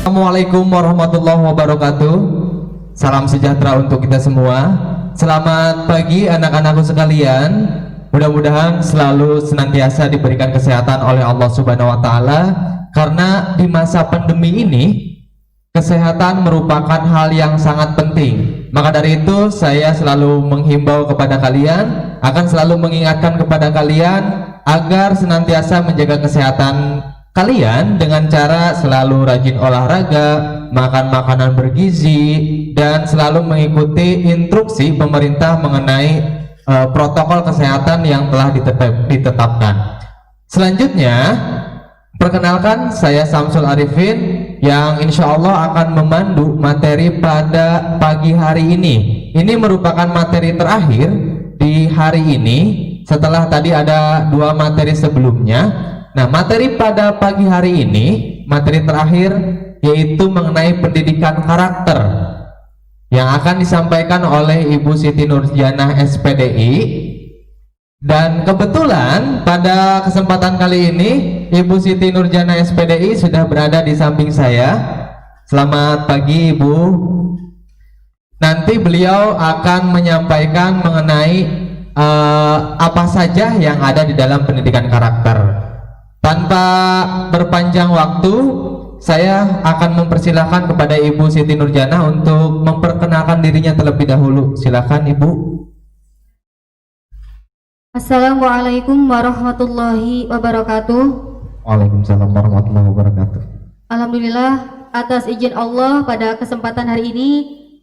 Assalamualaikum warahmatullahi wabarakatuh. Salam sejahtera untuk kita semua. Selamat pagi anak-anakku sekalian. Mudah-mudahan selalu senantiasa diberikan kesehatan oleh Allah Subhanahu wa taala, karena di masa pandemi ini kesehatan merupakan hal yang sangat penting. Maka dari itu saya selalu menghimbau kepada kalian, akan selalu mengingatkan kepada kalian agar senantiasa menjaga kesehatan kalian dengan cara selalu rajin olahraga, makan makanan bergizi, dan selalu mengikuti instruksi pemerintah mengenai protokol kesehatan yang telah ditetapkan. Selanjutnya, perkenalkan, saya Samsul Arifin yang insya Allah akan memandu materi pada pagi hari ini. Ini merupakan materi terakhir di hari ini, setelah tadi ada 2 materi sebelumnya. Nah, materi pada pagi hari ini, materi terakhir, yaitu mengenai pendidikan karakter yang akan disampaikan oleh Ibu Siti Nurjanah SPDI. Dan kebetulan pada kesempatan kali ini Ibu Siti Nurjanah SPDI sudah berada di samping saya. Selamat pagi Ibu. Nanti beliau akan menyampaikan mengenai apa saja yang ada di dalam pendidikan karakter. Tanpa berpanjang waktu, saya akan mempersilahkan kepada Ibu Siti Nurjanah untuk memperkenalkan dirinya terlebih dahulu. Silakan Ibu. Assalamualaikum warahmatullahi wabarakatuh. Waalaikumsalam warahmatullahi wabarakatuh. Alhamdulillah, atas izin Allah pada kesempatan hari ini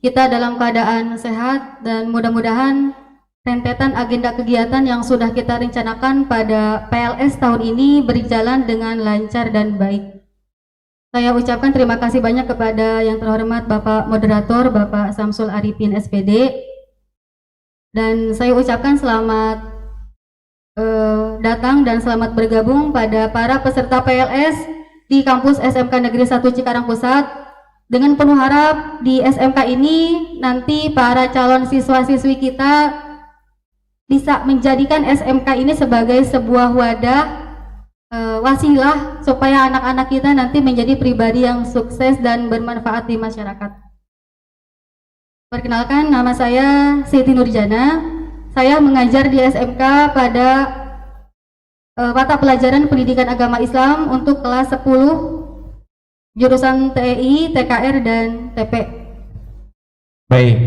kita dalam keadaan sehat, dan mudah-mudahan rentetan agenda kegiatan yang sudah kita rencanakan pada PLS tahun ini berjalan dengan lancar dan baik. Saya ucapkan terima kasih banyak kepada yang terhormat Bapak Moderator, Bapak Samsul Arifin SPD, dan saya ucapkan selamat datang dan selamat bergabung pada para peserta PLS di kampus SMK Negeri 1 Cikarang Pusat. Dengan penuh harap di SMK ini nanti para calon siswa-siswi kita bisa menjadikan SMK ini sebagai sebuah wadah wasilah supaya anak-anak kita nanti menjadi pribadi yang sukses dan bermanfaat di masyarakat. Perkenalkan, nama saya Siti Nurjanah. Saya mengajar di SMK pada mata pelajaran Pendidikan Agama Islam untuk kelas 10 jurusan TEI, TKR, dan TP. Baik.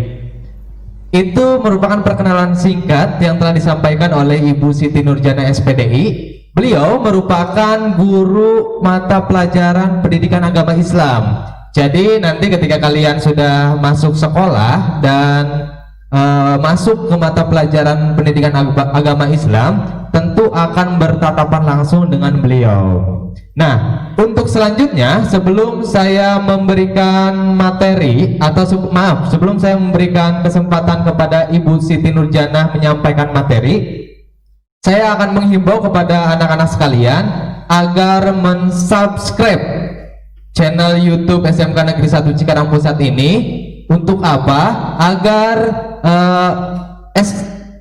Itu merupakan perkenalan singkat yang telah disampaikan oleh Ibu Siti Nurjanah SPDI. Beliau merupakan guru mata pelajaran pendidikan agama Islam. Jadi nanti ketika kalian sudah masuk sekolah dan masuk ke mata pelajaran pendidikan agama Islam, tentu akan bertatapan langsung dengan beliau. Nah, untuk selanjutnya, sebelum saya memberikan materi atau sebelum saya memberikan kesempatan kepada Ibu Siti Nurjanah menyampaikan materi, saya akan menghimbau kepada anak-anak sekalian agar mensubscribe channel YouTube SMK Negeri 1 Cikarang Pusat ini. Untuk apa? Agar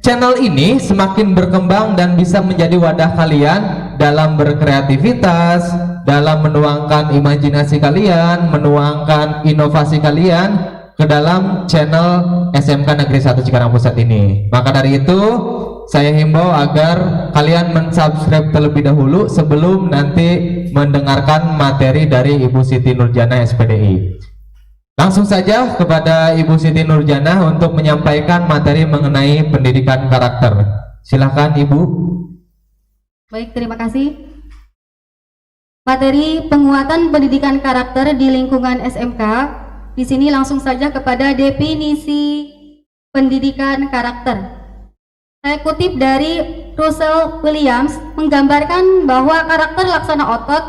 channel ini semakin berkembang dan bisa menjadi wadah kalian dalam berkreativitas, dalam menuangkan imajinasi kalian, menuangkan inovasi kalian ke dalam channel SMK Negeri 1 Cikarang Pusat ini. Maka dari itu, saya himbau agar kalian mensubscribe terlebih dahulu sebelum nanti mendengarkan materi dari Ibu Siti Nurjanah SPDI. Langsung saja kepada Ibu Siti Nurjanah untuk menyampaikan materi mengenai pendidikan karakter. Silakan Ibu. Baik, terima kasih. Materi penguatan pendidikan karakter di lingkungan SMK. Di sini langsung saja kepada definisi pendidikan karakter. Saya kutip dari Russell Williams, menggambarkan bahwa karakter laksana otot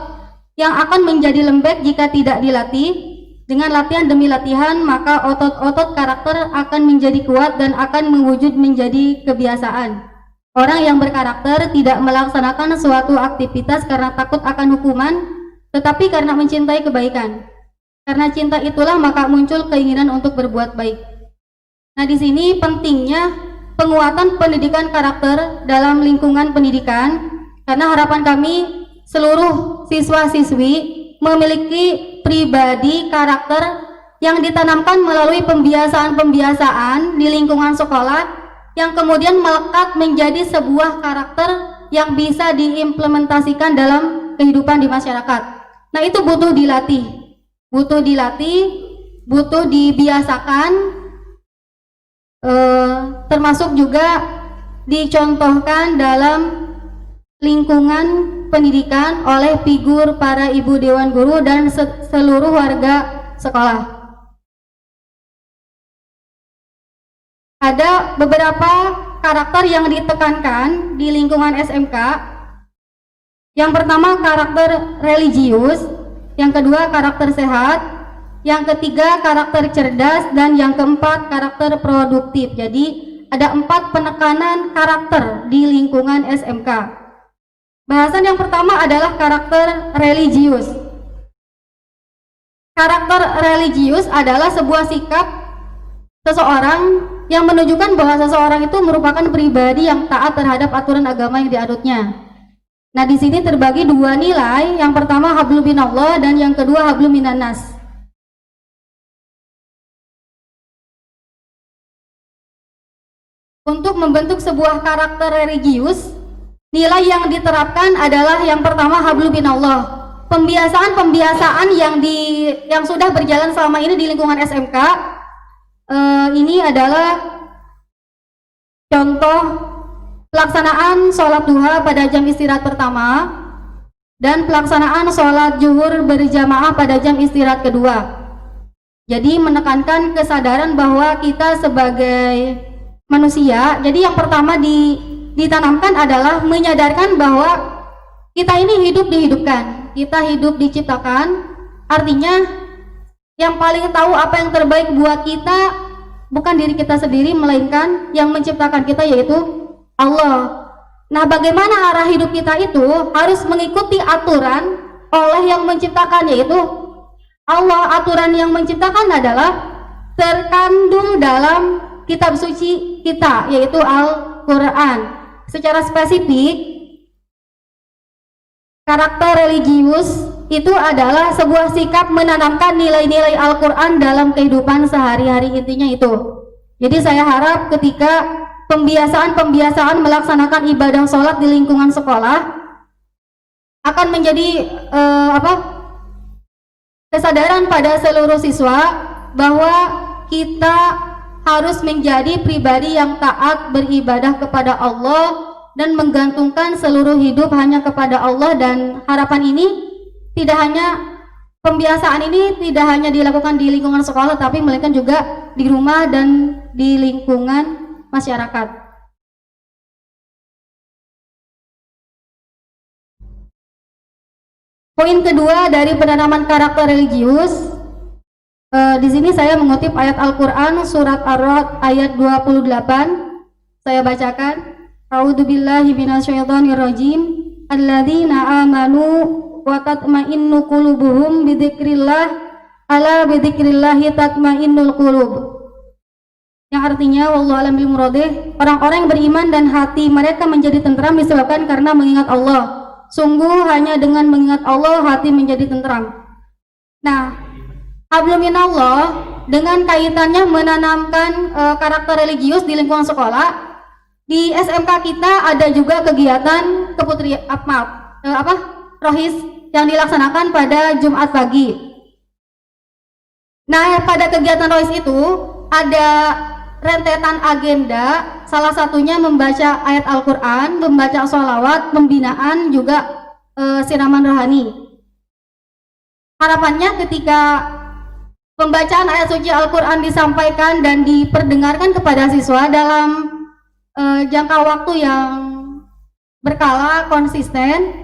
yang akan menjadi lembek jika tidak dilatih. Dengan latihan demi latihan, maka otot-otot karakter akan menjadi kuat dan akan mewujud menjadi kebiasaan. Orang yang berkarakter tidak melaksanakan suatu aktivitas karena takut akan hukuman, tetapi karena mencintai kebaikan. Karena cinta itulah maka muncul keinginan untuk berbuat baik. Nah, di sini pentingnya penguatan pendidikan karakter dalam lingkungan pendidikan, karena harapan kami seluruh siswa-siswi memiliki pribadi karakter yang ditanamkan melalui pembiasaan-pembiasaan di lingkungan sekolah yang kemudian melekat menjadi sebuah karakter yang bisa diimplementasikan dalam kehidupan di masyarakat. Nah, itu butuh dilatih, butuh dibiasakan, termasuk juga dicontohkan dalam lingkungan pendidikan oleh figur para ibu dewan guru dan seluruh warga sekolah. Ada beberapa karakter yang ditekankan di lingkungan SMK. Yang pertama karakter religius, yang kedua karakter sehat, yang ketiga karakter cerdas, dan yang keempat karakter produktif. Jadi ada 4 penekanan karakter di lingkungan SMK. Bahasan yang pertama adalah karakter religius. Karakter religius adalah sebuah sikap seseorang yang menunjukkan bahwa seseorang itu merupakan pribadi yang taat terhadap aturan agama yang dianutnya. Nah, di sini terbagi 2 nilai. Yang pertama hablum minallah dan yang kedua hablum minannas. Untuk membentuk sebuah karakter religius, nilai yang diterapkan adalah yang pertama hablum minallah. Pembiasaan-pembiasaan yang sudah berjalan selama ini di lingkungan SMK, ini adalah contoh pelaksanaan sholat duha pada jam istirahat pertama dan pelaksanaan sholat zuhur berjamaah pada jam istirahat kedua. Jadi menekankan kesadaran bahwa kita sebagai manusia, jadi yang pertama ditanamkan adalah menyadarkan bahwa kita ini hidup dihidupkan, kita hidup diciptakan. Artinya yang paling tahu apa yang terbaik buat kita bukan diri kita sendiri, melainkan yang menciptakan kita, yaitu Allah. Nah, bagaimana arah hidup kita itu harus mengikuti aturan oleh yang menciptakan, yaitu Allah. Aturan yang menciptakan adalah terkandung dalam kitab suci kita, yaitu Al-Quran. Secara spesifik, karakter religius itu adalah sebuah sikap menanamkan nilai-nilai Al-Quran dalam kehidupan sehari-hari, intinya itu. Jadi saya harap ketika pembiasaan melaksanakan ibadah sholat di lingkungan sekolah akan menjadi kesadaran pada seluruh siswa bahwa kita harus menjadi pribadi yang taat beribadah kepada Allah dan menggantungkan seluruh hidup hanya kepada Allah. Dan harapan ini pembiasaan ini tidak hanya dilakukan di lingkungan sekolah, tapi melainkan juga di rumah dan di lingkungan masyarakat. Poin kedua dari penanaman karakter religius, di sini saya mengutip ayat Al-Quran surat Ar-Ra'd ayat 28. Saya bacakan. A'udzubillahi minasyaitonirrajim. Alladzina amanu wa tatma'innu qulubuhum bidzikrillah, ala bidzikrillahi tatma'innul qulub. Yang artinya wallahu a'lam bil murad, orang-orang yang beriman dan hati mereka menjadi tentram disebabkan karena mengingat Allah. Sungguh hanya dengan mengingat Allah hati menjadi tentram. Nah, hablum minallah dengan kaitannya menanamkan karakter religius di lingkungan sekolah. Di SMK kita ada juga kegiatan rohis yang dilaksanakan pada Jumat pagi. Nah, pada kegiatan rohis itu ada rentetan agenda, salah satunya membaca ayat Al-Quran, membaca sholawat, pembinaan, juga siraman rohani. Harapannya ketika pembacaan ayat suci Al-Quran disampaikan dan diperdengarkan kepada siswa dalam jangka waktu yang berkala, konsisten.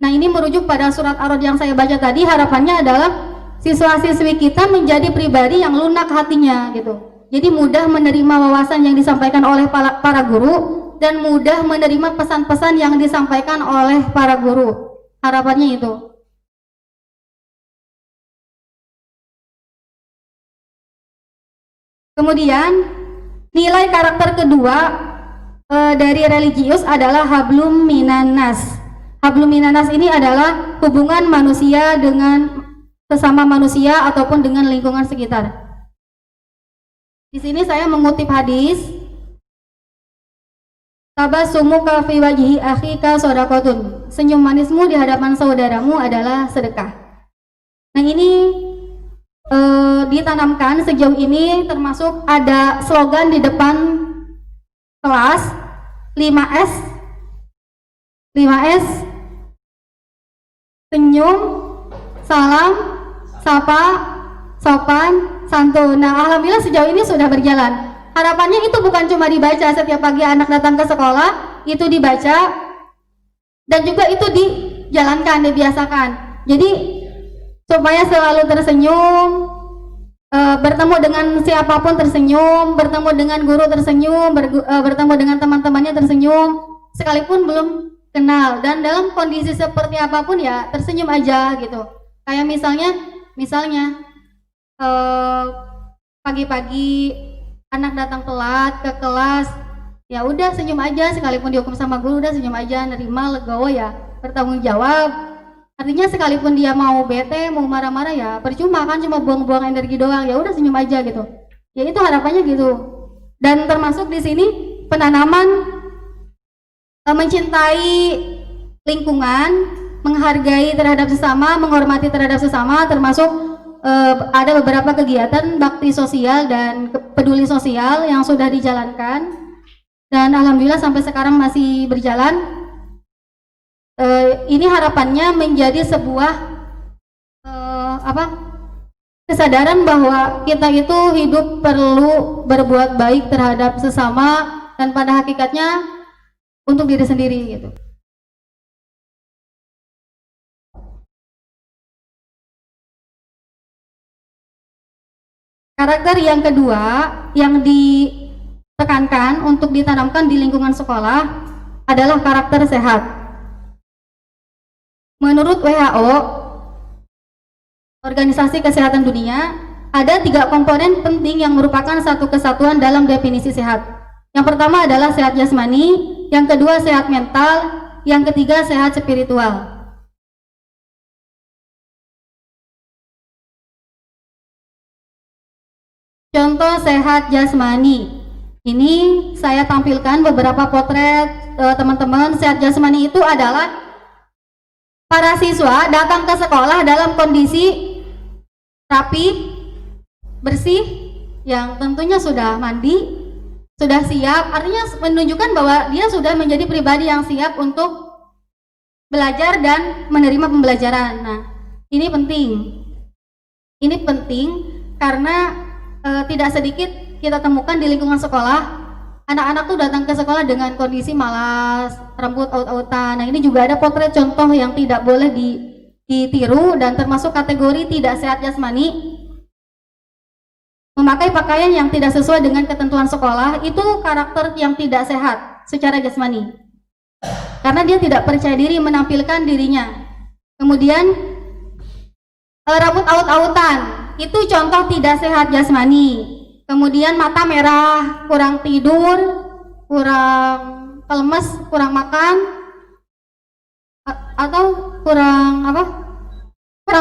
Nah, ini merujuk pada surat Ar-Ra'd yang saya baca tadi. Harapannya adalah siswa-siswi kita menjadi pribadi yang lunak hatinya gitu. Jadi mudah menerima wawasan yang disampaikan oleh para guru dan mudah menerima pesan-pesan yang disampaikan oleh para guru. Harapannya itu. Kemudian nilai karakter kedua dari religius adalah hablum minannas. Hablum minannas ini adalah hubungan manusia dengan sesama manusia ataupun dengan lingkungan sekitar. Di sini saya mengutip hadis, tabasumuka fi wajhi akhika shadaqatun. Senyum manismu di hadapan saudaramu adalah sedekah. Nah, ini ditanamkan sejauh ini, termasuk ada slogan di depan kelas 5S 5S, senyum, salam, sapa, sopan, santun. Nah, alhamdulillah sejauh ini sudah berjalan. Harapannya itu bukan cuma dibaca setiap pagi anak datang ke sekolah, itu dibaca dan juga itu dijalankan, dibiasakan. Jadi supaya selalu tersenyum, bertemu dengan siapapun tersenyum, bertemu dengan guru tersenyum, bertemu dengan teman-temannya tersenyum, sekalipun belum kenal, dan dalam kondisi seperti apapun ya tersenyum aja gitu. Kayak misalnya pagi-pagi anak datang telat ke kelas, ya udah senyum aja, sekalipun dihukum sama guru udah senyum aja, nerima, legowo ya, bertanggung jawab. Artinya sekalipun dia mau bete, mau marah-marah ya percuma kan, cuma buang-buang energi doang, ya udah senyum aja gitu. Ya itu harapannya gitu. Dan termasuk di sini penanaman mencintai lingkungan, menghargai terhadap sesama, menghormati terhadap sesama, termasuk ada beberapa kegiatan bakti sosial dan peduli sosial yang sudah dijalankan dan alhamdulillah sampai sekarang masih berjalan. Ini harapannya menjadi sebuah kesadaran bahwa kita itu hidup perlu berbuat baik terhadap sesama dan pada hakikatnya untuk diri sendiri gitu. Karakter yang kedua yang ditekankan untuk ditanamkan di lingkungan sekolah adalah karakter sehat. Menurut WHO, Organisasi Kesehatan Dunia, ada 3 komponen penting yang merupakan satu kesatuan dalam definisi sehat. Yang pertama adalah sehat jasmani, yang kedua sehat mental, yang ketiga sehat spiritual. Contoh sehat jasmani. Ini saya tampilkan beberapa potret teman-teman. Sehat jasmani itu adalah para siswa datang ke sekolah dalam kondisi rapi, bersih, yang tentunya sudah mandi, sudah siap, artinya menunjukkan bahwa dia sudah menjadi pribadi yang siap untuk belajar dan menerima pembelajaran. Nah, ini penting. Ini penting karena tidak sedikit kita temukan di lingkungan sekolah, anak-anak tuh datang ke sekolah dengan kondisi malas, rambut aut-autan. Nah, ini juga ada potret contoh yang tidak boleh ditiru dan termasuk kategori tidak sehat jasmani. Memakai pakaian yang tidak sesuai dengan ketentuan sekolah itu karakter yang tidak sehat secara jasmani. Karena dia tidak percaya diri menampilkan dirinya. Kemudian rambut aut-autan itu contoh tidak sehat jasmani. Kemudian mata merah, kurang tidur, kurang lemes, kurang makan, atau kurang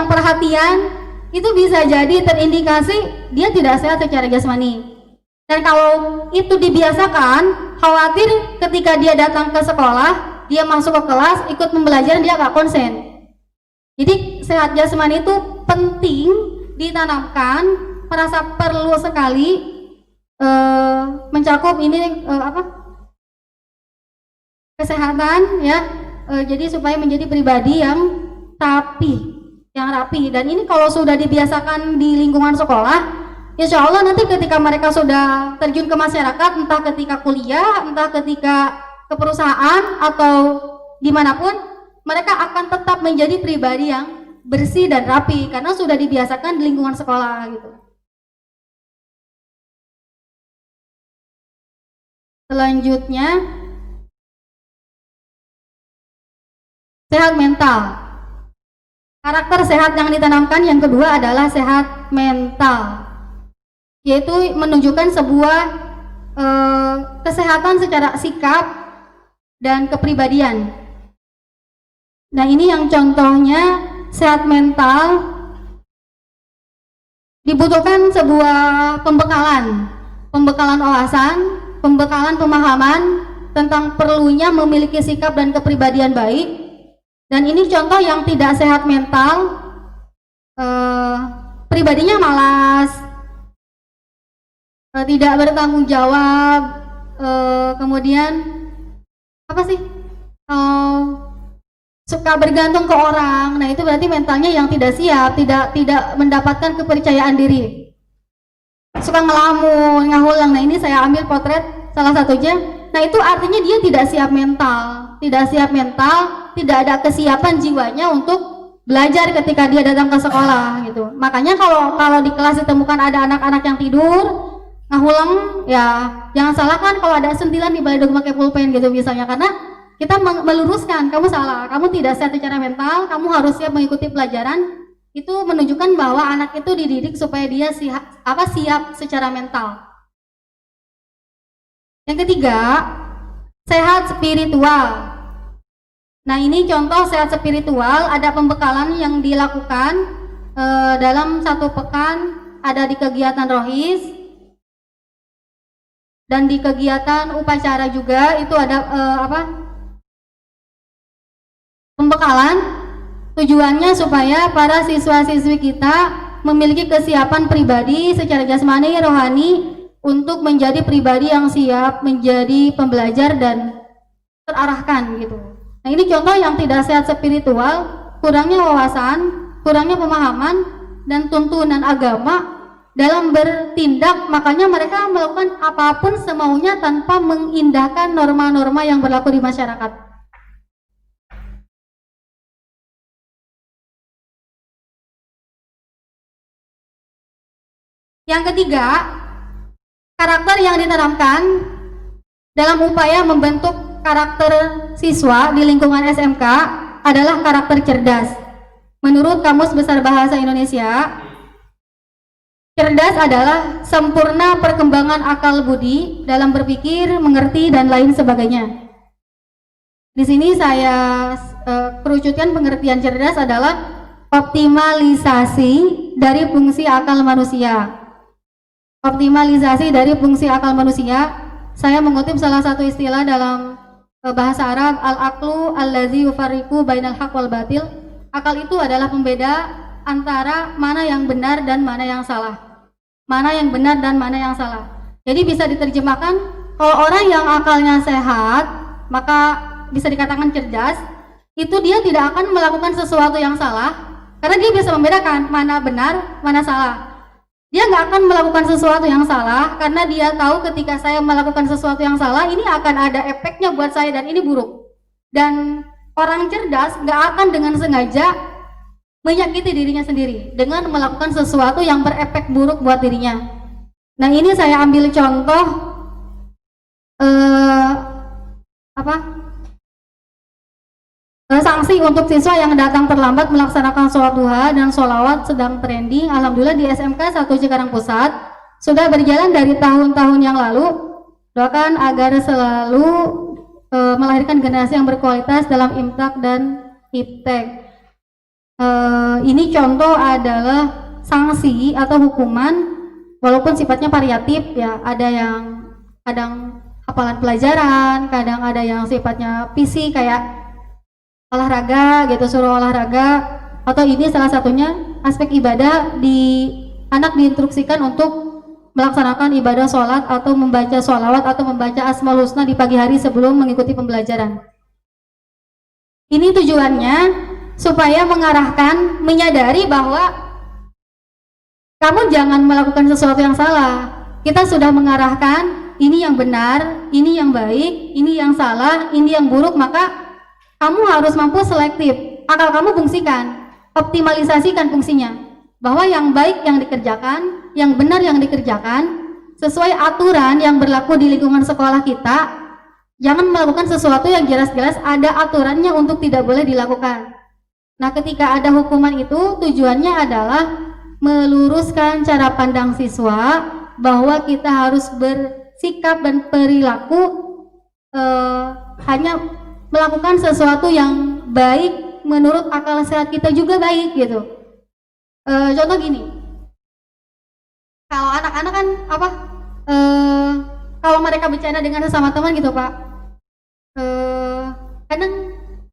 perhatian, itu bisa jadi terindikasi dia tidak sehat secara jasmani. Dan kalau itu dibiasakan, khawatir ketika dia datang ke sekolah, dia masuk ke kelas, ikut pembelajaran, dia nggak konsen. Jadi sehat jasmani itu penting ditanamkan, merasa perlu sekali mencakup ini kesehatan ya, jadi supaya menjadi pribadi yang rapi, dan ini kalau sudah dibiasakan di lingkungan sekolah, insya Allah nanti ketika mereka sudah terjun ke masyarakat, entah ketika kuliah, entah ketika ke perusahaan atau dimanapun, mereka akan tetap menjadi pribadi yang bersih dan rapi karena sudah dibiasakan di lingkungan sekolah gitu. Selanjutnya, sehat mental. Karakter sehat yang ditanamkan yang kedua adalah sehat mental, yaitu menunjukkan sebuah kesehatan secara sikap dan kepribadian. Nah, ini yang contohnya sehat mental dibutuhkan sebuah pembekalan wawasan, pembekalan pemahaman tentang perlunya memiliki sikap dan kepribadian baik. Dan ini contoh yang tidak sehat mental, pribadinya malas, tidak bertanggung jawab, kemudian apa sih, suka bergantung ke orang. Nah itu berarti mentalnya yang tidak siap, tidak mendapatkan kepercayaan diri, suka ngelamun, ngahulang. Nah ini saya ambil potret salah satunya. Nah itu artinya dia tidak siap mental, tidak ada kesiapan jiwanya untuk belajar ketika dia datang ke sekolah gitu. Makanya kalau di kelas ditemukan ada anak-anak yang tidur ngahulang, ya jangan salahkan kalau ada sentilan di balik pakai pulpen gitu misalnya, karena kita meluruskan kamu salah, kamu tidak siap secara mental, kamu harus siap mengikuti pelajaran. Itu menunjukkan bahwa anak itu dididik supaya dia siap secara mental. Yang ketiga, sehat spiritual. Nah ini contoh sehat spiritual, ada pembekalan yang dilakukan dalam 1 pekan, ada di kegiatan rohis dan di kegiatan upacara juga. Itu ada pembekalan, tujuannya supaya para siswa-siswi kita memiliki kesiapan pribadi secara jasmani, rohani untuk menjadi pribadi yang siap menjadi pembelajar dan terarahkan gitu. Nah ini contoh yang tidak sehat spiritual, kurangnya wawasan, kurangnya pemahaman dan tuntunan agama dalam bertindak. Makanya mereka melakukan apapun semaunya tanpa mengindahkan norma-norma yang berlaku di masyarakat. Yang ketiga, karakter yang ditanamkan dalam upaya membentuk karakter siswa di lingkungan SMK adalah karakter cerdas. Menurut Kamus Besar Bahasa Indonesia, cerdas adalah sempurna perkembangan akal budi dalam berpikir, mengerti, dan lain sebagainya. Di sini saya kerucutkan pengertian cerdas adalah optimalisasi dari fungsi akal manusia. Optimalisasi dari fungsi akal manusia, saya mengutip salah satu istilah dalam bahasa Arab, al-aqlu allazi yufarriqu bainal haq wal batil. Akal itu adalah pembeda antara mana yang benar dan mana yang salah. Mana yang benar dan mana yang salah. Jadi bisa diterjemahkan, kalau orang yang akalnya sehat, maka bisa dikatakan cerdas, itu dia tidak akan melakukan sesuatu yang salah, karena dia bisa membedakan mana benar, mana salah. Dia nggak akan melakukan sesuatu yang salah karena dia tahu ketika saya melakukan sesuatu yang salah ini akan ada efeknya buat saya dan ini buruk. Dan orang cerdas nggak akan dengan sengaja menyakiti dirinya sendiri dengan melakukan sesuatu yang berefek buruk buat dirinya. Nah ini saya ambil contoh sanksi untuk siswa yang datang terlambat melaksanakan sholat duha dan sholawat sedang trending. Alhamdulillah di SMK 1 Cikarang Pusat sudah berjalan dari tahun-tahun yang lalu. Doakan agar selalu melahirkan generasi yang berkualitas dalam imtak dan iptek. Ini contoh adalah sanksi atau hukuman walaupun sifatnya variatif ya, ada yang kadang hafalan pelajaran, kadang ada yang sifatnya fisik kayak olahraga gitu, suruh olahraga, atau ini salah satunya aspek ibadah anak diinstruksikan untuk melaksanakan ibadah sholat atau membaca sholawat atau membaca asmaul husna di pagi hari sebelum mengikuti pembelajaran. Ini tujuannya supaya mengarahkan, menyadari bahwa kamu jangan melakukan sesuatu yang salah. Kita sudah mengarahkan ini yang benar, ini yang baik, ini yang salah, ini yang buruk, maka kamu harus mampu selektif, akal kamu fungsikan, optimalisasikan fungsinya, bahwa yang baik yang dikerjakan, yang benar yang dikerjakan, sesuai aturan yang berlaku di lingkungan sekolah kita. Jangan melakukan sesuatu yang jelas-jelas ada aturannya untuk tidak boleh dilakukan. Nah ketika ada hukuman itu tujuannya adalah meluruskan cara pandang siswa bahwa kita harus bersikap dan perilaku hanya melakukan sesuatu yang baik menurut akal sehat kita juga baik gitu. Contoh gini, Kalau anak-anak kan apa? Kalau mereka bercanda dengan sesama teman gitu Pak, kadang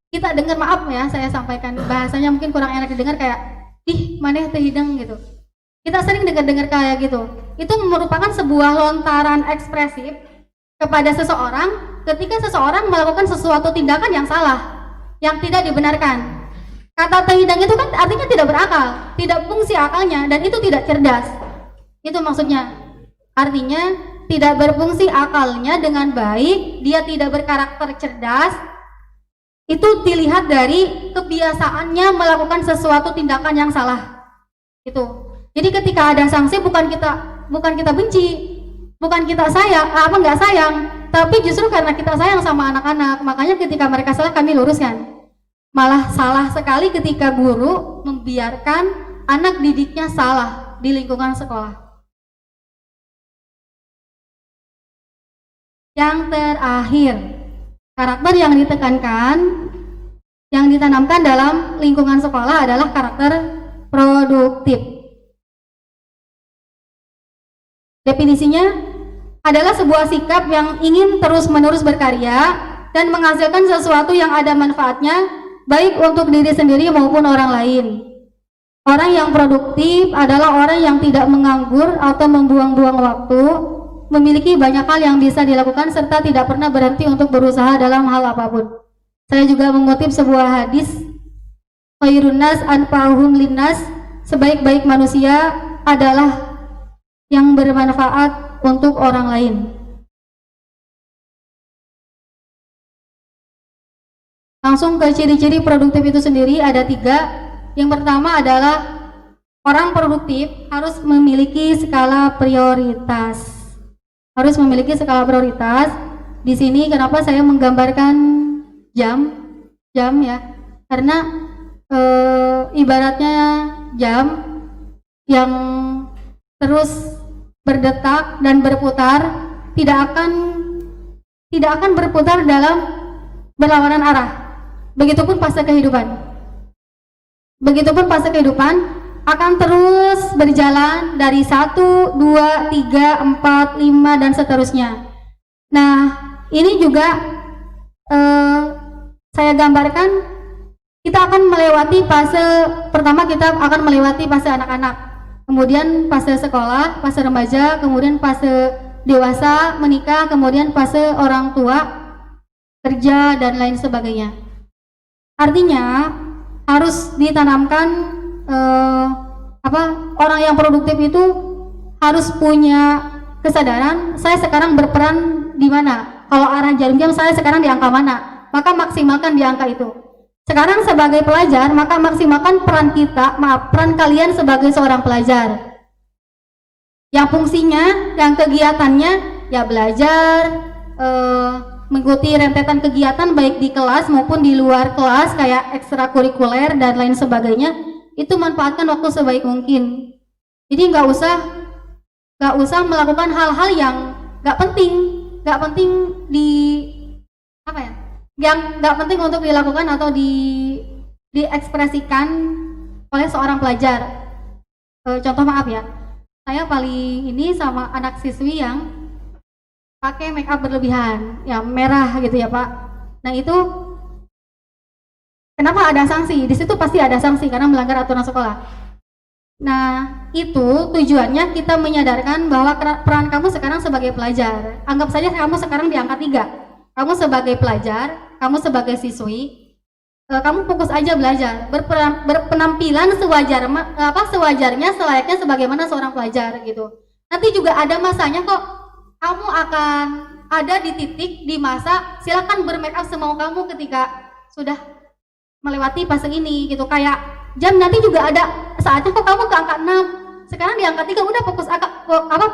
kita dengar, maaf ya saya sampaikan bahasanya mungkin kurang enak didengar, kayak ih maneh teu hideng gitu. Kita sering dengar-dengar kayak gitu. Itu merupakan sebuah lontaran ekspresif kepada seseorang ketika seseorang melakukan sesuatu tindakan yang salah, yang tidak dibenarkan. Kata teu hideng itu kan artinya tidak berakal, tidak fungsi akalnya, dan itu tidak cerdas. Itu maksudnya. Artinya tidak berfungsi akalnya dengan baik, dia tidak berkarakter cerdas. Itu dilihat dari kebiasaannya melakukan sesuatu tindakan yang salah. Itu. Jadi ketika ada sanksi bukan kita benci, bukan kita sayang, nggak sayang, tapi justru karena kita sayang sama anak-anak, makanya ketika mereka salah kami luruskan. Malah salah sekali ketika guru membiarkan anak didiknya salah di lingkungan sekolah. Yang terakhir, karakter yang ditekankan, yang ditanamkan dalam lingkungan sekolah adalah karakter produktif. Definisinya adalah sebuah sikap yang ingin terus-menerus berkarya dan menghasilkan sesuatu yang ada manfaatnya baik untuk diri sendiri maupun orang lain. Orang yang produktif adalah orang yang tidak menganggur atau membuang-buang waktu, memiliki banyak hal yang bisa dilakukan serta tidak pernah berhenti untuk berusaha dalam hal apapun. Saya juga mengutip sebuah hadis, khairun nas anfa'uhum linnas, sebaik-baik manusia adalah yang bermanfaat untuk orang lain. Langsung ke ciri-ciri produktif itu sendiri ada 3. Yang pertama adalah orang produktif harus memiliki skala prioritas. Harus memiliki skala prioritas. Di sini kenapa saya menggambarkan jam ya? Karena ibaratnya jam yang terus berdetak dan berputar, tidak akan berputar dalam berlawanan arah. Begitupun fase kehidupan. Begitupun fase kehidupan akan terus berjalan dari 1, 2, 3, 4, 5 dan seterusnya. Nah, ini juga saya gambarkan, kita akan melewati fase pertama, kita akan melewati fase anak-anak, kemudian fase sekolah, fase remaja, kemudian fase dewasa, menikah, kemudian fase orang tua, kerja dan lain sebagainya. Artinya harus ditanamkan orang yang produktif itu harus punya kesadaran, saya sekarang berperan di mana, kalau arah jarum jam saya sekarang di angka mana, maka maksimalkan di angka itu. Sekarang sebagai pelajar, maka maksimalkan peran kalian sebagai seorang pelajar. Yang fungsinya, yang kegiatannya, ya belajar, mengikuti rentetan kegiatan baik di kelas maupun di luar kelas, kayak ekstrakurikuler dan lain sebagainya. Itu manfaatkan waktu sebaik mungkin. Jadi nggak usah melakukan hal-hal yang nggak penting yang nggak penting untuk dilakukan atau diekspresikan oleh seorang pelajar. Contoh, maaf ya, saya paling ini sama anak siswi yang pakai make up berlebihan, yang merah gitu ya Pak. Nah itu kenapa ada sanksi? Di situ pasti ada sanksi karena melanggar aturan sekolah. Nah itu tujuannya kita menyadarkan bahwa peran kamu sekarang sebagai pelajar. Anggap saja kamu sekarang di angka 3. Kamu sebagai pelajar, kamu sebagai siswi, kamu fokus aja belajar, berpenampilan sewajarnya, selayaknya sebagaimana seorang pelajar gitu. Nanti juga ada masanya kok, kamu akan ada di titik, di masa silakan bermake up semau kamu ketika sudah melewati fase ini gitu. Kayak jam nanti juga ada saatnya kok kamu ke angka 6, sekarang di angka 3 udah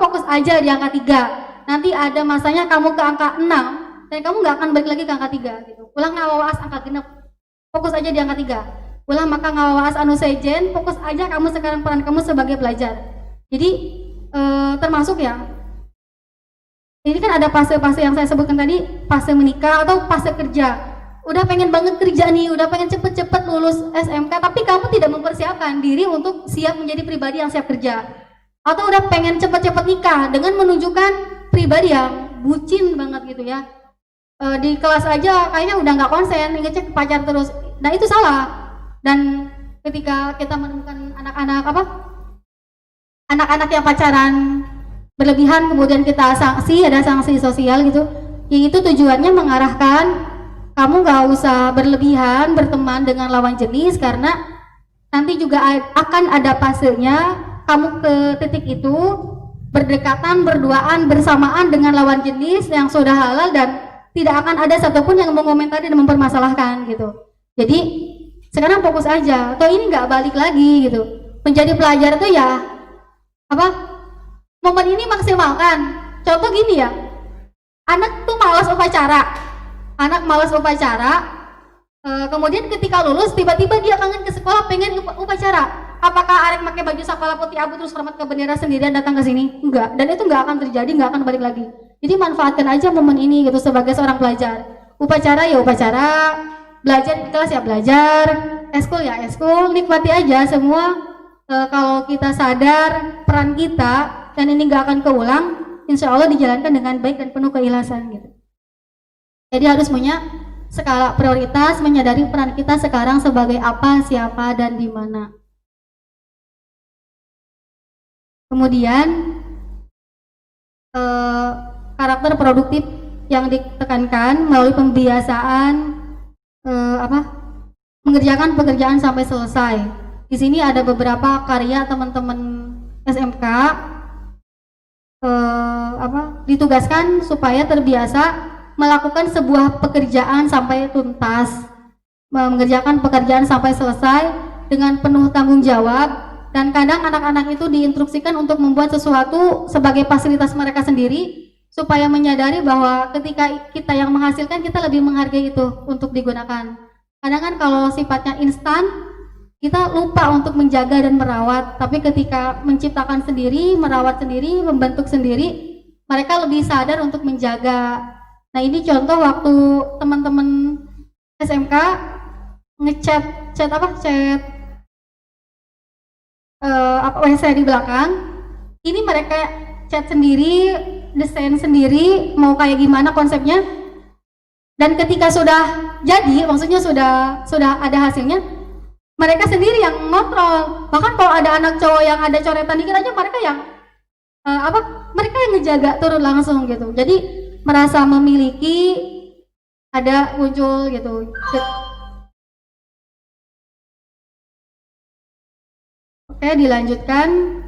fokus aja di angka 3. Nanti ada masanya kamu ke angka 6 dan kamu nggak akan balik lagi ke angka 3 gitu. Ulang ngawawas angka genep, fokus aja di angka 3. Ulang maka ngawawas anu sejen, fokus aja kamu sekarang peran kamu sebagai pelajar. Jadi termasuk ya, ini kan ada fase-fase yang saya sebutkan tadi, fase menikah atau fase kerja. Udah pengen banget kerja nih, udah pengen cepet-cepet lulus SMK, tapi kamu tidak mempersiapkan diri untuk siap menjadi pribadi yang siap kerja. atau udah pengen cepet-cepet nikah dengan menunjukkan pribadi yang bucin banget gitu ya. Di kelas aja kayaknya udah nggak konsen, ngecek pacar terus. Nah itu salah. Dan ketika kita menemukan anak-anak yang pacaran berlebihan, kemudian kita sanksi, ada sanksi sosial gitu, yang itu tujuannya mengarahkan kamu nggak usah berlebihan berteman dengan lawan jenis, karena nanti juga akan ada fasenya kamu ke titik itu berdekatan, berduaan, bersamaan dengan lawan jenis yang sudah halal, dan tidak akan ada satupun yang mengomentari dan mempermasalahkan gitu. Jadi sekarang fokus aja, toh ini nggak balik lagi gitu. Menjadi pelajar tuh ya momen ini maksimalkan. Contoh gini ya, anak tuh malas upacara, kemudian ketika lulus tiba-tiba dia kangen ke sekolah, pengen upacara. Apakah arek pakai baju sakala putih abu terus hormat ke bendera sendirian datang ke sini? Enggak, dan itu enggak akan terjadi, enggak akan balik lagi. Jadi manfaatkan aja momen ini gitu sebagai seorang pelajar. Upacara ya upacara, belajar di kelas ya belajar, eskul ya eskul, nikmati aja semua. Kalau kita sadar peran kita dan ini enggak akan keulang, insya Allah dijalankan dengan baik dan penuh keikhlasan gitu. Jadi harus punya skala prioritas, menyadari peran kita sekarang sebagai apa, siapa, dan di mana. Kemudian karakter produktif yang ditekankan melalui pembiasaan mengerjakan pekerjaan sampai selesai. Di sini ada beberapa karya teman-teman SMK ditugaskan supaya terbiasa melakukan sebuah pekerjaan sampai tuntas, mengerjakan pekerjaan sampai selesai dengan penuh tanggung jawab. Dan kadang anak-anak itu diinstruksikan untuk membuat sesuatu sebagai fasilitas mereka sendiri, supaya menyadari bahwa ketika kita yang menghasilkan, kita lebih menghargai itu untuk digunakan. Kadang kan kalau sifatnya instan, kita lupa untuk menjaga dan merawat, tapi ketika menciptakan sendiri, merawat sendiri, membentuk sendiri, mereka lebih sadar untuk menjaga. Nah ini contoh waktu teman-teman SMK ngechat WC di belakang, ini mereka cat sendiri, desain sendiri, mau kayak gimana konsepnya. Dan ketika sudah jadi, maksudnya sudah ada hasilnya, mereka sendiri yang ngontrol. Bahkan kalau ada anak cowok yang ada coretan dikit aja, mereka yang mereka yang ngejaga turun langsung gitu. Jadi merasa memiliki, ada muncul gitu. Oke, dilanjutkan.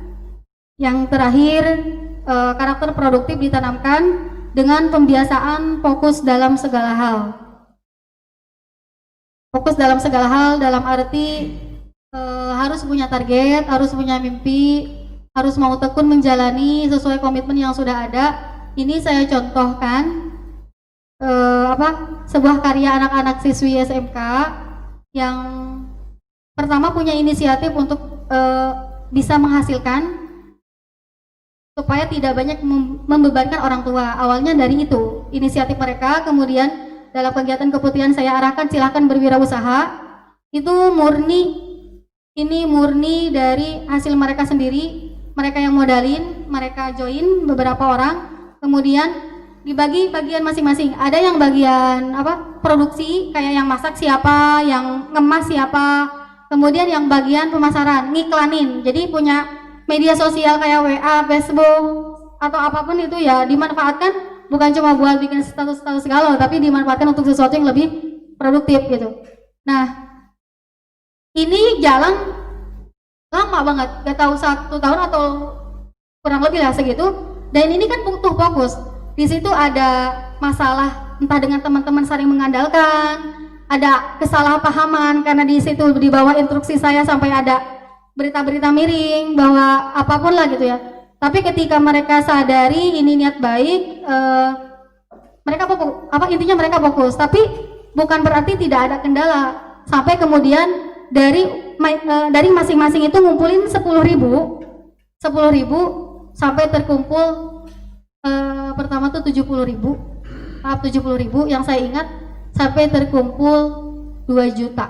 Yang terakhir, karakter produktif ditanamkan dengan pembiasaan fokus dalam segala hal. Fokus dalam segala hal dalam arti harus punya target, harus punya mimpi, harus mau tekun menjalani sesuai komitmen yang sudah ada. Ini saya contohkan sebuah karya anak-anak siswi SMK yang pertama punya inisiatif untuk bisa menghasilkan supaya tidak banyak membebankan orang tua. Awalnya dari itu inisiatif mereka, kemudian dalam kegiatan keputihan saya arahkan silahkan berwirausaha. Itu murni dari hasil mereka sendiri, mereka yang modalin, mereka join beberapa orang, kemudian dibagi bagian masing-masing. Ada yang bagian produksi, kayak yang masak siapa, yang ngemas siapa, kemudian yang bagian pemasaran, ngiklanin. Jadi punya media sosial kayak WA, Facebook, atau apapun itu ya dimanfaatkan, bukan cuma buat bikin status-status galau, tapi dimanfaatkan untuk sesuatu yang lebih produktif gitu. Nah, ini jalan lama banget, gak tahu 1 tahun atau kurang lebih lah segitu. Dan ini kan butuh fokus. Di situ ada masalah entah dengan teman-teman saling mengandalkan, ada kesalahpahaman karena di situ di bawah instruksi saya sampai ada berita-berita miring bahwa apapun lah gitu ya. Tapi ketika mereka sadari ini niat baik, mereka intinya mereka fokus. Tapi bukan berarti tidak ada kendala. Sampai kemudian dari masing-masing itu ngumpulin 10.000 sampai terkumpul pertama tuh 70.000, tahap 70.000 yang saya ingat, sampai terkumpul 2 juta,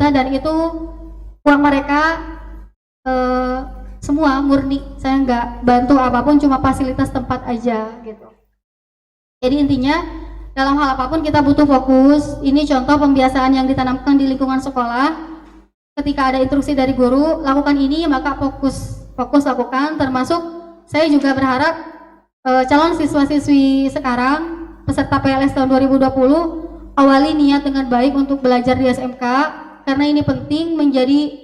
dan itu uang mereka semua murni, saya nggak bantu apapun, cuma fasilitas tempat aja gitu. Jadi intinya dalam hal apapun kita butuh fokus. Ini contoh pembiasaan yang ditanamkan di lingkungan sekolah. Ketika ada instruksi dari guru, lakukan ini, maka fokus lakukan. Termasuk saya juga berharap calon siswa-siswi sekarang peserta PLS tahun 2020 awali niat dengan baik untuk belajar di SMK, karena ini penting menjadi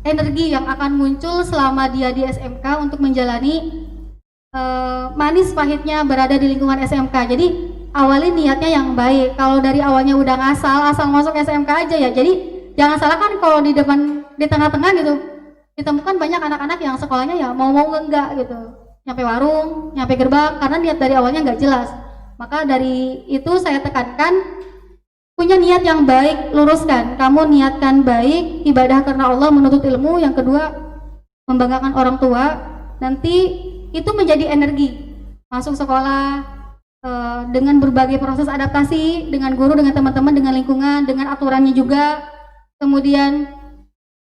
energi yang akan muncul selama dia di SMK untuk menjalani manis pahitnya berada di lingkungan SMK. Jadi awali niatnya yang baik. Kalau dari awalnya udah asal masuk SMK aja ya, jadi jangan salah kan kalau di tengah-tengah gitu ditemukan banyak anak-anak yang sekolahnya ya mau enggak gitu, nyampe warung, nyampe gerbang, karena niat dari awalnya nggak jelas. Maka dari itu saya tekankan, punya niat yang baik, luruskan. Kamu niatkan baik, ibadah karena Allah, menuntut ilmu. Yang kedua, membanggakan orang tua. Nanti itu menjadi energi masuk sekolah dengan berbagai proses adaptasi dengan guru, dengan teman-teman, dengan lingkungan, dengan aturannya juga. Kemudian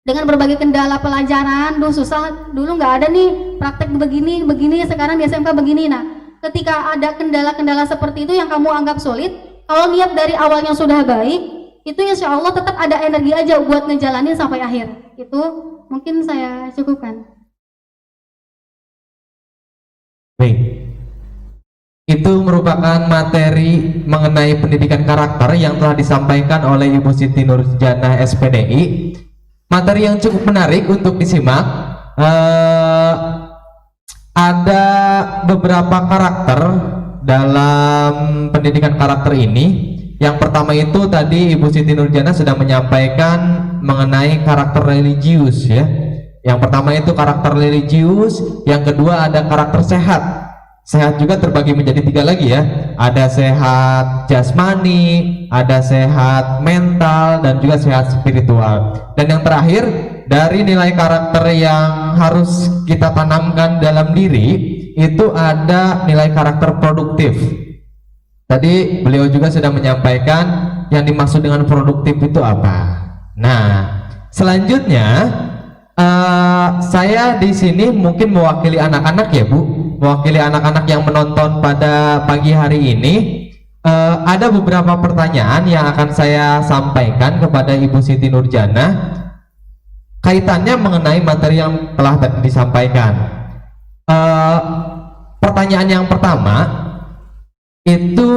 dengan berbagai kendala pelajaran, susah, dulu nggak ada nih praktek begini, sekarang di SMK begini. Nah, ketika ada kendala-kendala seperti itu yang kamu anggap sulit, kalau niat dari awalnya sudah baik, itu insya Allah tetap ada energi aja buat ngejalanin sampai akhir. Itu mungkin saya cukupkan. Baik. Itu merupakan materi mengenai pendidikan karakter yang telah disampaikan oleh Ibu Siti Nurjana SPDI. Materi yang cukup menarik untuk disimak. Ada beberapa karakter dalam pendidikan karakter ini. Yang pertama itu tadi Ibu Siti Nurjana sudah menyampaikan mengenai karakter religius ya. Yang pertama itu karakter religius, yang kedua ada karakter sehat. Sehat juga terbagi menjadi 3 lagi ya. Ada sehat jasmani, ada sehat mental, dan juga sehat spiritual. Dan yang terakhir, dari nilai karakter yang harus kita tanamkan dalam diri, itu ada nilai karakter produktif. Tadi beliau juga sudah menyampaikan yang dimaksud dengan produktif itu apa. Nah, selanjutnya saya di sini mungkin mewakili anak-anak ya Bu, mewakili anak-anak yang menonton pada pagi hari ini. Ada beberapa pertanyaan yang akan saya sampaikan kepada Ibu Siti Nurjana kaitannya mengenai materi yang telah tadi disampaikan. Pertanyaan yang pertama itu,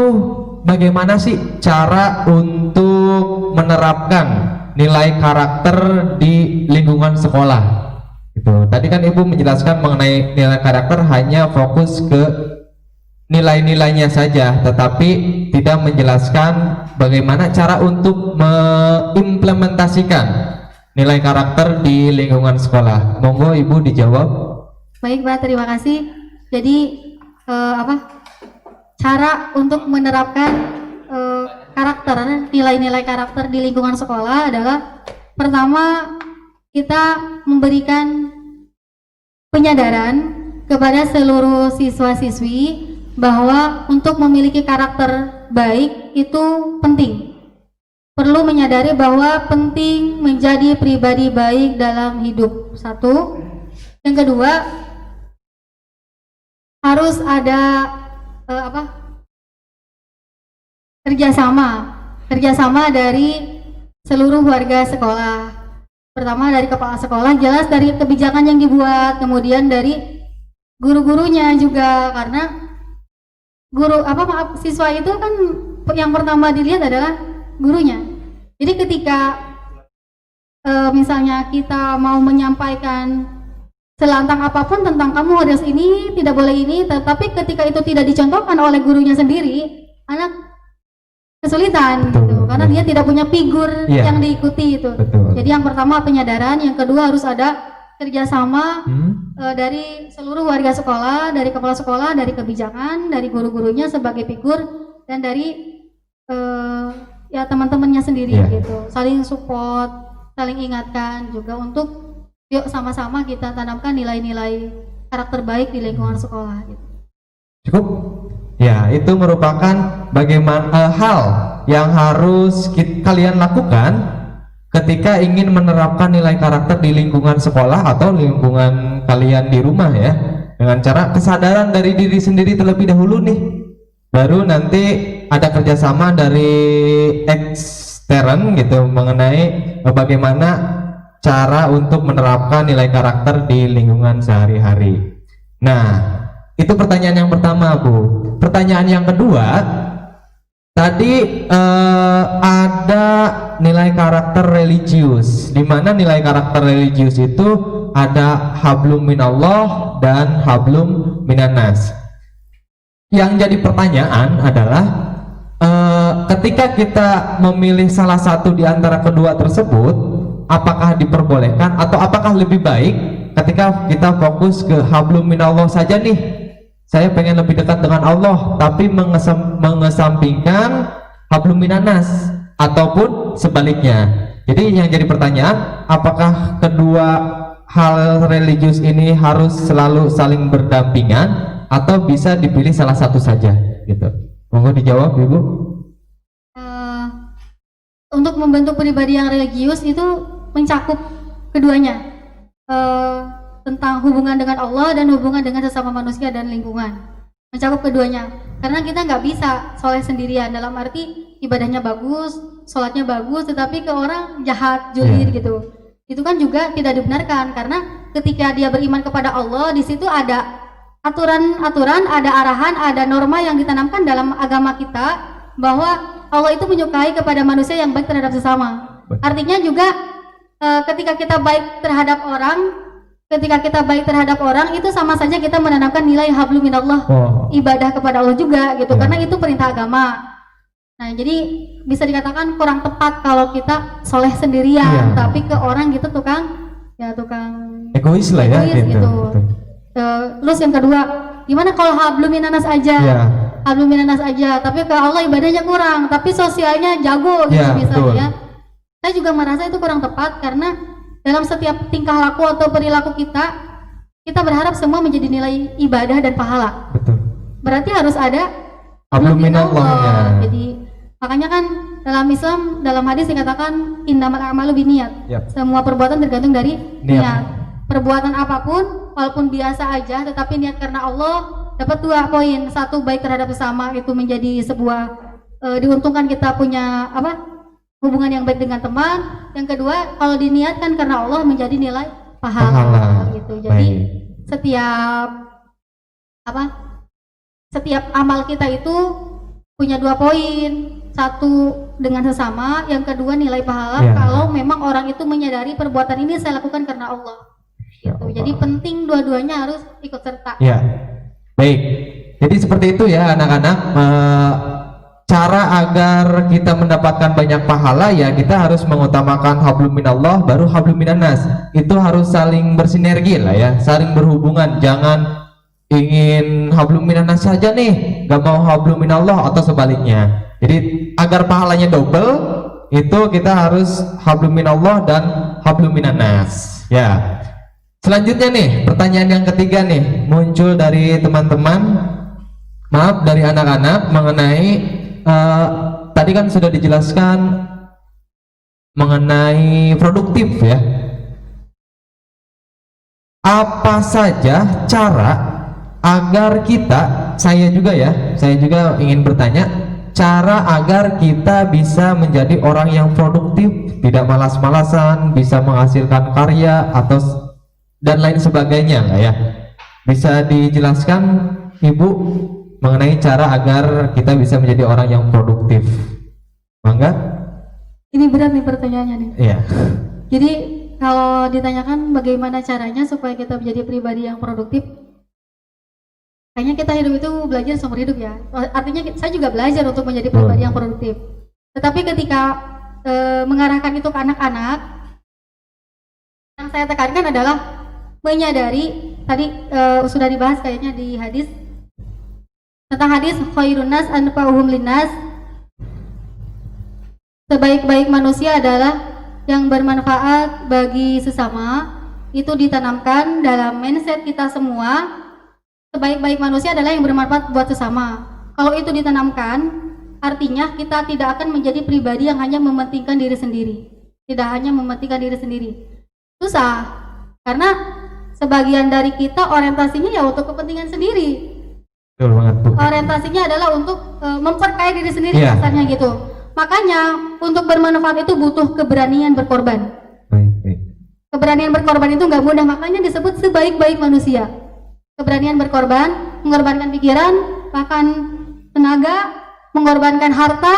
bagaimana sih cara untuk menerapkan nilai karakter di lingkungan sekolah? Itu tadi kan Ibu menjelaskan mengenai nilai karakter hanya fokus ke nilai-nilainya saja, tetapi tidak menjelaskan bagaimana cara untuk mengimplementasikan nilai karakter di lingkungan sekolah. Monggo Ibu dijawab. Baik Pak, terima kasih. Jadi cara untuk menerapkan karakter, nilai-nilai karakter di lingkungan sekolah adalah, pertama, kita memberikan penyadaran kepada seluruh siswa-siswi bahwa untuk memiliki karakter baik itu penting. Perlu menyadari bahwa penting menjadi pribadi baik dalam hidup. Satu. Yang kedua, harus ada kerjasama dari seluruh warga sekolah. Pertama dari kepala sekolah, jelas dari kebijakan yang dibuat, kemudian dari guru-gurunya juga, karena siswa itu kan yang pertama dilihat adalah gurunya. Jadi ketika misalnya kita mau menyampaikan selantang apapun tentang kamu harus ini, tidak boleh ini, tetapi ketika itu tidak dicontohkan oleh gurunya sendiri, anak kesulitan. Betul, gitu, karena dia tidak punya figur yang diikuti itu. Betul. Jadi yang pertama penyadaran, yang kedua harus ada kerjasama dari seluruh warga sekolah, dari kepala sekolah, dari kebijakan, dari guru-gurunya sebagai figur, dan dari ya teman-temannya sendiri gitu, saling support, saling ingatkan juga untuk yuk sama-sama kita tanamkan nilai-nilai karakter baik di lingkungan sekolah gitu. Cukup? Ya, itu merupakan bagaimana hal yang harus kalian lakukan ketika ingin menerapkan nilai karakter di lingkungan sekolah atau lingkungan kalian di rumah ya, dengan cara kesadaran dari diri sendiri terlebih dahulu nih, baru nanti ada kerjasama dari ekstern gitu mengenai bagaimana cara untuk menerapkan nilai karakter di lingkungan sehari-hari. Nah, itu pertanyaan yang pertama, Bu. Pertanyaan yang kedua, tadi ada nilai karakter religius, di mana nilai karakter religius itu ada hablum minallah dan hablum minannas. Yang jadi pertanyaan adalah ketika kita memilih salah satu di antara kedua tersebut, apakah diperbolehkan atau apakah lebih baik ketika kita fokus ke hablum minallah saja nih, saya pengen lebih dekat dengan Allah tapi mengesampingkan hablum minannas, ataupun sebaliknya. Jadi yang jadi pertanyaan, apakah kedua hal religius ini harus selalu saling berdampingan atau bisa dipilih salah satu saja gitu? Monggo dijawab, Ibu. Untuk membentuk pribadi yang religius itu mencakup keduanya, tentang hubungan dengan Allah dan hubungan dengan sesama manusia dan lingkungan, mencakup keduanya. Karena kita nggak bisa soleh sendirian, dalam arti ibadahnya bagus, sholatnya bagus, tetapi ke orang jahat, julid gitu. Itu kan juga tidak dibenarkan, karena ketika dia beriman kepada Allah, di situ ada aturan-aturan, ada arahan, ada norma yang ditanamkan dalam agama kita bahwa Allah itu menyukai kepada manusia yang baik terhadap sesama. Artinya juga ketika kita baik terhadap orang, itu sama saja kita menanamkan nilai hablum minallah, ibadah kepada Allah juga gitu, karena itu perintah agama. Nah, jadi bisa dikatakan kurang tepat kalau kita soleh sendirian, tapi ke orang gitu tukang egois lah ya, gitu. Terus yang kedua, gimana kalau hablum minannas aja? Hablum minannas aja, tapi ke Allah ibadahnya kurang, tapi sosialnya jago gitu misalnya. Saya juga merasa itu kurang tepat, karena dalam setiap tingkah laku atau perilaku kita berharap semua menjadi nilai ibadah dan pahala. Betul. Berarti harus ada hablum minallah. Jadi makanya kan dalam Islam, dalam hadis dikatakan innamal a'malu binniyat. Semua perbuatan tergantung dari niat. Perbuatan apapun walaupun biasa aja tetapi niat karena Allah, dapat 2 poin. 1, baik terhadap sesama, itu menjadi sebuah diuntungkan kita punya hubungan yang baik dengan teman. Yang kedua, kalau diniatkan karena Allah, menjadi nilai pahala. Gitu. Jadi setiap amal kita itu punya 2 poin. 1 dengan sesama, yang kedua nilai pahala kalau memang orang itu menyadari perbuatan ini saya lakukan karena Allah. Gitu. Jadi penting dua-duanya harus ikut serta. Ya, baik. Jadi seperti itu ya anak-anak. Cara agar kita mendapatkan banyak pahala ya kita harus mengutamakan hablum minallah baru hablum minannas. Itu harus saling bersinergi lah ya, saling berhubungan. Jangan ingin hablum minannas saja nih, gak mau hablum minallah atau sebaliknya. Jadi agar pahalanya double, itu kita harus hablum minallah dan hablum minannas. Ya. Selanjutnya nih, pertanyaan yang ketiga nih muncul dari teman-teman, maaf dari anak-anak, mengenai tadi kan sudah dijelaskan mengenai produktif ya. Apa saja cara agar kita, saya juga ingin bertanya, cara agar kita bisa menjadi orang yang produktif, tidak malas-malasan, bisa menghasilkan karya atau dan lain sebagainya lah ya. Bisa dijelaskan Ibu mengenai cara agar kita bisa menjadi orang yang produktif? Mangga? Ini berat nih pertanyaannya nih. Iya. Jadi kalau ditanyakan bagaimana caranya supaya kita menjadi pribadi yang produktif, kayaknya kita hidup itu belajar seumur hidup ya. Artinya saya juga belajar untuk menjadi pribadi yang produktif. Tetapi ketika mengarahkan itu ke anak-anak, yang saya tekankan adalah menyadari, tadi sudah dibahas kayaknya di hadis, tentang hadis khairun nas anfa'uhum linnas, sebaik-baik manusia adalah yang bermanfaat bagi sesama. Itu ditanamkan dalam mindset kita semua, sebaik-baik manusia adalah yang bermanfaat buat sesama. Kalau itu ditanamkan, artinya kita tidak akan menjadi pribadi yang hanya mementingkan diri sendiri. tidak hanya mementingkan diri sendiri. Susah, karena sebagian dari kita orientasinya ya untuk kepentingan sendiri. Betul banget, Bu. Orientasinya adalah untuk memperkaya diri sendiri, Iya. kasarnya gitu. Makanya untuk bermanfaat itu butuh keberanian berkorban. Baik. Keberanian berkorban itu nggak mudah, makanya disebut sebaik-baik manusia. Keberanian berkorban, mengorbankan pikiran, bahkan tenaga, mengorbankan harta,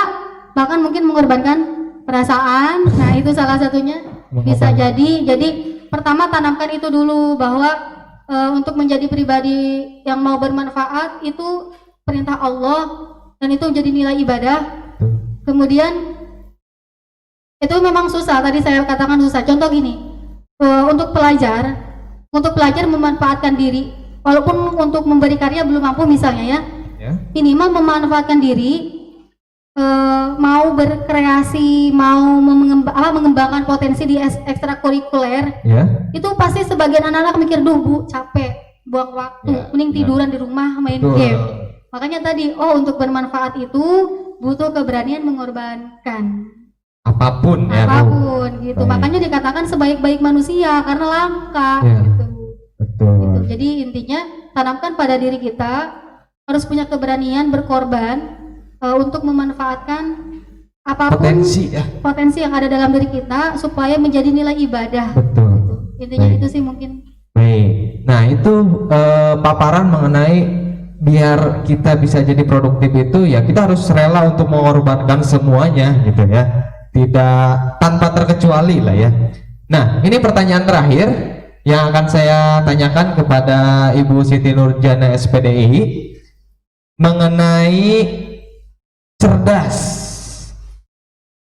bahkan mungkin mengorbankan perasaan. Nah, itu salah satunya bisa jadi pertama tanamkan itu dulu bahwa untuk menjadi pribadi yang mau bermanfaat itu perintah Allah dan itu jadi nilai ibadah. Kemudian itu memang susah, tadi saya katakan susah. Contoh gini, untuk pelajar memanfaatkan diri, walaupun untuk memberi karya belum mampu misalnya ya, minimal memanfaatkan diri, mau berkreasi, mau mengembangkan potensi di ekstrakurikuler, itu pasti sebagian anak-anak mikir, duh Bu, capek, buang waktu, mending tiduran di rumah main game. Makanya tadi, untuk bermanfaat itu butuh keberanian mengorbankan apapun gitu. Baik. Makanya dikatakan sebaik-baik manusia karena langka gitu. Betul. Gitu. Jadi intinya tanamkan pada diri kita harus punya keberanian berkorban untuk memanfaatkan apapun potensi yang ada dalam diri kita supaya menjadi nilai ibadah. Betul. Gitu. Intinya itu sih mungkin. Baik. Nah, itu paparan mengenai biar kita bisa jadi produktif itu ya kita harus rela untuk mengorbankan semuanya gitu ya, tidak tanpa terkecuali lah ya. Nah, ini pertanyaan terakhir yang akan saya tanyakan kepada Ibu Siti Nurjana SPDI mengenai cerdas.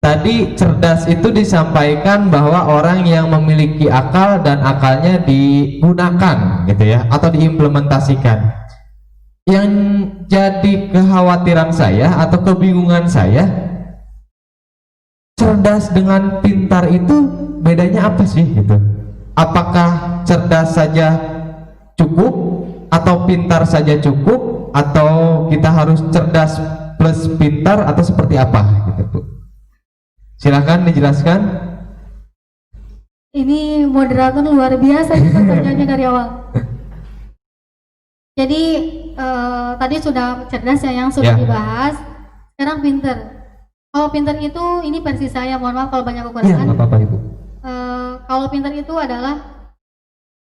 Tadi cerdas itu disampaikan bahwa orang yang memiliki akal dan akalnya digunakan gitu ya atau diimplementasikan. Yang jadi kekhawatiran saya atau kebingungan saya, cerdas dengan pintar itu bedanya apa sih gitu? Apakah cerdas saja cukup atau pintar saja cukup atau kita harus cerdas plus pintar atau seperti apa gitu Bu? Silahkan dijelaskan. Ini moderator luar biasa pertanyaannya dari awal. Jadi tadi sudah cerdas ya yang sudah dibahas. Sekarang pinter. Kalau pinter itu ini versi saya, mohon maaf kalau banyak kekurangan. Iya, apa-apa Ibu. Kalau pinter itu adalah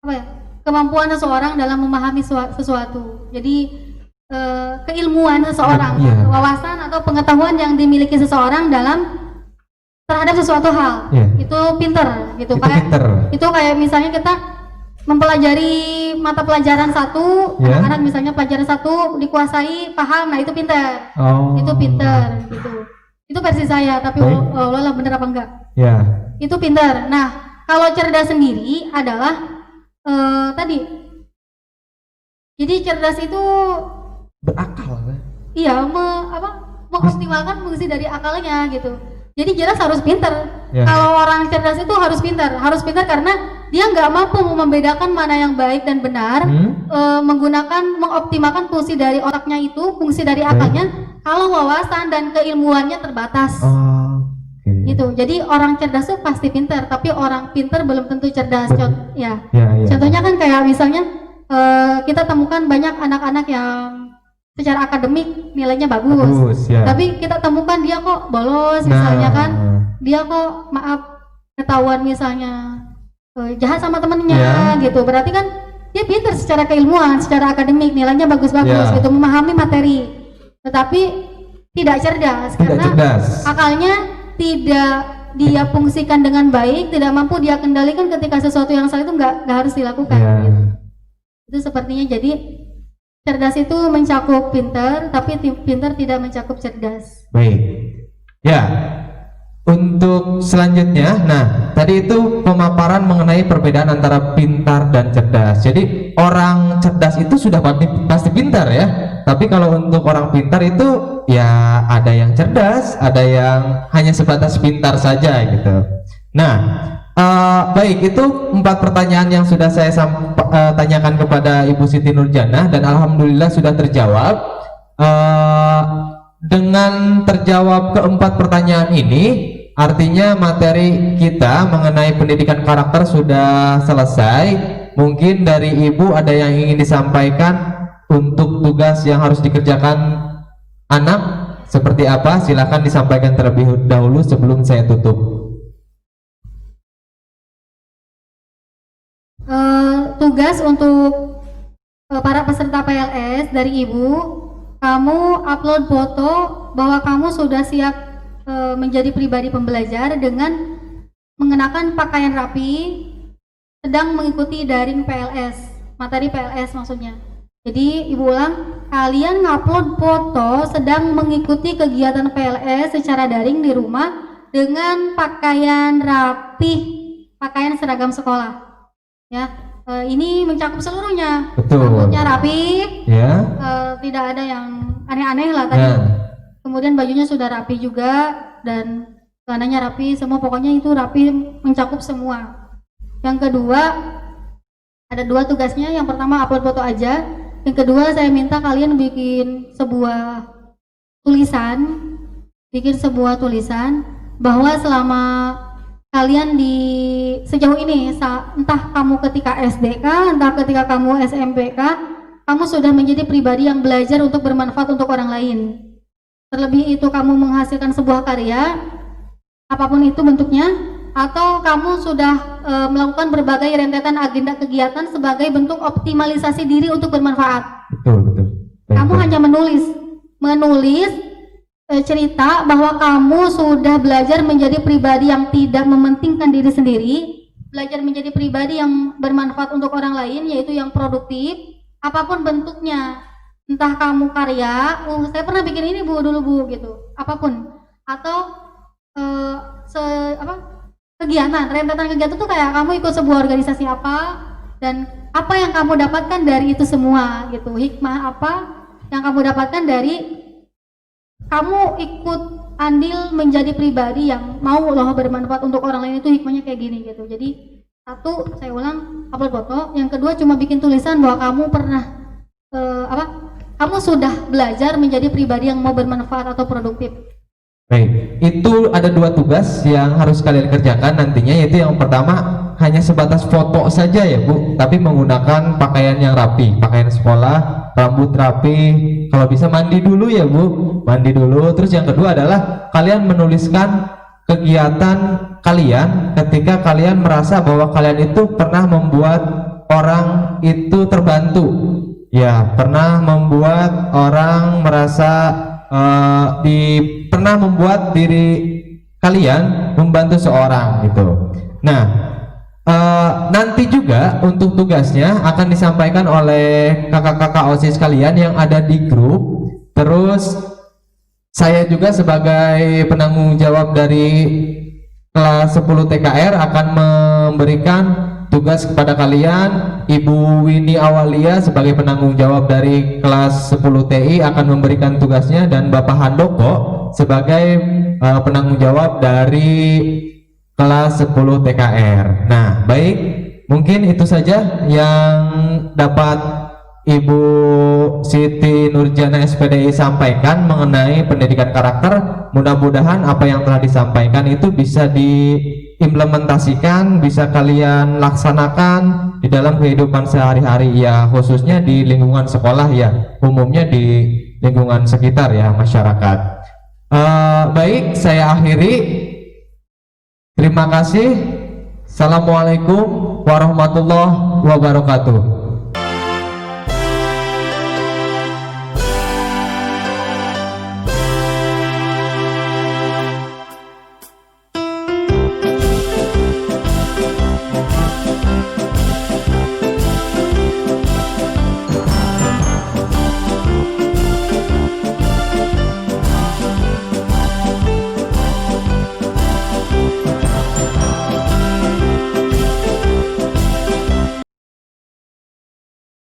apa ya? Kemampuan seseorang dalam memahami sesuatu. Jadi keilmuan seseorang, wawasan atau pengetahuan yang dimiliki seseorang dalam terhadap sesuatu hal. Itu pinter gitu. Itu kayak misalnya kita mempelajari mata pelajaran satu, anak-anak misalnya pelajaran satu dikuasai, paham, nah itu pintar. Itu pintar gitu. Itu versi saya, tapi Allah bener apa enggak? Itu pintar. Nah, kalau cerdas sendiri adalah tadi. Jadi cerdas itu berakal. Iya, mengoptimalkan fungsi dari akalnya gitu. Jadi jelas harus pintar. Kalau orang cerdas itu harus pintar karena dia nggak mampu membedakan mana yang baik dan benar, mengoptimalkan fungsi dari otaknya itu, fungsi dari akalnya, kalau wawasan dan keilmuannya terbatas. Gitu. Jadi orang cerdas itu pasti pintar, tapi orang pintar belum tentu cerdas. Contohnya kan kayak misalnya kita temukan banyak anak-anak yang secara akademik nilainya bagus, tapi kita temukan dia kok bolos misalnya kan, dia kok ketahuan misalnya jahat sama temennya gitu, berarti kan dia pintar secara keilmuan, secara akademik nilainya bagus-bagus gitu, memahami materi, tetapi tidak cerdas karena akalnya tidak dia fungsikan dengan baik, tidak mampu dia kendalikan ketika sesuatu yang salah itu nggak harus dilakukan gitu. Itu sepertinya jadi cerdas itu mencakup pintar, tapi pintar tidak mencakup cerdas. Baik. Ya. Untuk selanjutnya, nah tadi itu pemaparan mengenai perbedaan antara pintar dan cerdas. Jadi orang cerdas itu sudah pasti pintar ya. Tapi kalau untuk orang pintar itu ya ada yang cerdas, ada yang hanya sebatas pintar saja gitu. Nah, baik, itu 4 pertanyaan yang sudah saya tanyakan kepada Ibu Siti Nurjana dan alhamdulillah sudah terjawab. Dengan terjawab keempat pertanyaan ini, artinya materi kita mengenai pendidikan karakter sudah selesai. Mungkin dari Ibu ada yang ingin disampaikan untuk tugas yang harus dikerjakan anak seperti apa? Silakan disampaikan terlebih dahulu sebelum saya tutup. Tugas untuk para peserta PLS dari Ibu, kamu upload foto bahwa kamu sudah siap menjadi pribadi pembelajar dengan mengenakan pakaian rapi, sedang mengikuti daring PLS, materi PLS maksudnya. Jadi Ibu ulang, kalian ngupload foto sedang mengikuti kegiatan PLS secara daring di rumah dengan pakaian rapi, pakaian seragam sekolah. Ya, ini mencakup seluruhnya. Betul. Rambutnya rapi, Ya. tidak ada yang aneh-aneh lah tadi. Ya. Kemudian bajunya sudah rapi juga dan celananya rapi, semua pokoknya itu rapi, mencakup semua. Yang kedua, ada 2 tugasnya. Yang pertama upload foto aja. Yang kedua saya minta kalian bikin sebuah tulisan bahwa selama kalian di sejauh ini, entah kamu ketika SDK, entah ketika kamu SMPK, kamu sudah menjadi pribadi yang belajar untuk bermanfaat untuk orang lain. Terlebih itu kamu menghasilkan sebuah karya, apapun itu bentuknya, atau kamu sudah melakukan berbagai rentetan agenda kegiatan sebagai bentuk optimalisasi diri untuk bermanfaat. Betul. Kamu hanya menulis cerita bahwa kamu sudah belajar menjadi pribadi yang tidak mementingkan diri sendiri, belajar menjadi pribadi yang bermanfaat untuk orang lain, yaitu yang produktif, apapun bentuknya. Entah kamu karya, saya pernah bikin ini Bu dulu Bu gitu, apapun, atau kegiatan, rentetan kegiatan tuh kayak kamu ikut sebuah organisasi apa dan apa yang kamu dapatkan dari itu semua gitu, hikmah apa yang kamu dapatkan dari kamu ikut andil menjadi pribadi yang mau loh bermanfaat untuk orang lain, itu hikmahnya kayak gini gitu. Jadi satu, saya ulang, upload foto. Yang kedua cuma bikin tulisan bahwa kamu pernah kamu sudah belajar menjadi pribadi yang mau bermanfaat atau produktif. Baik, itu ada 2 tugas yang harus kalian kerjakan nantinya, yaitu yang pertama hanya sebatas foto saja ya Bu, tapi menggunakan pakaian yang rapi, pakaian sekolah, rambut rapi, kalau bisa mandi dulu ya Bu, mandi dulu. Terus yang kedua adalah kalian menuliskan kegiatan kalian ketika kalian merasa bahwa kalian itu pernah membuat orang itu terbantu, ya, pernah membuat orang merasa pernah membuat diri kalian membantu seorang gitu. Nah, nanti juga untuk tugasnya akan disampaikan oleh kakak-kakak OSIS kalian yang ada di grup. Terus saya juga sebagai penanggung jawab dari kelas 10 TKR akan memberikan tugas kepada kalian. Ibu Winnie Awalia sebagai penanggung jawab dari kelas 10 TI akan memberikan tugasnya, dan Bapak Handoko sebagai penanggung jawab dari kelas 10 TKR. Nah, baik, mungkin itu saja yang dapat Ibu Siti Nurjana SPDI sampaikan mengenai pendidikan karakter. Mudah-mudahan apa yang telah disampaikan itu bisa diimplementasikan, bisa kalian laksanakan di dalam kehidupan sehari-hari ya, khususnya di lingkungan sekolah ya, umumnya di lingkungan sekitar ya, masyarakat. Baik, saya akhiri. Terima kasih. Assalamualaikum warahmatullahi wabarakatuh.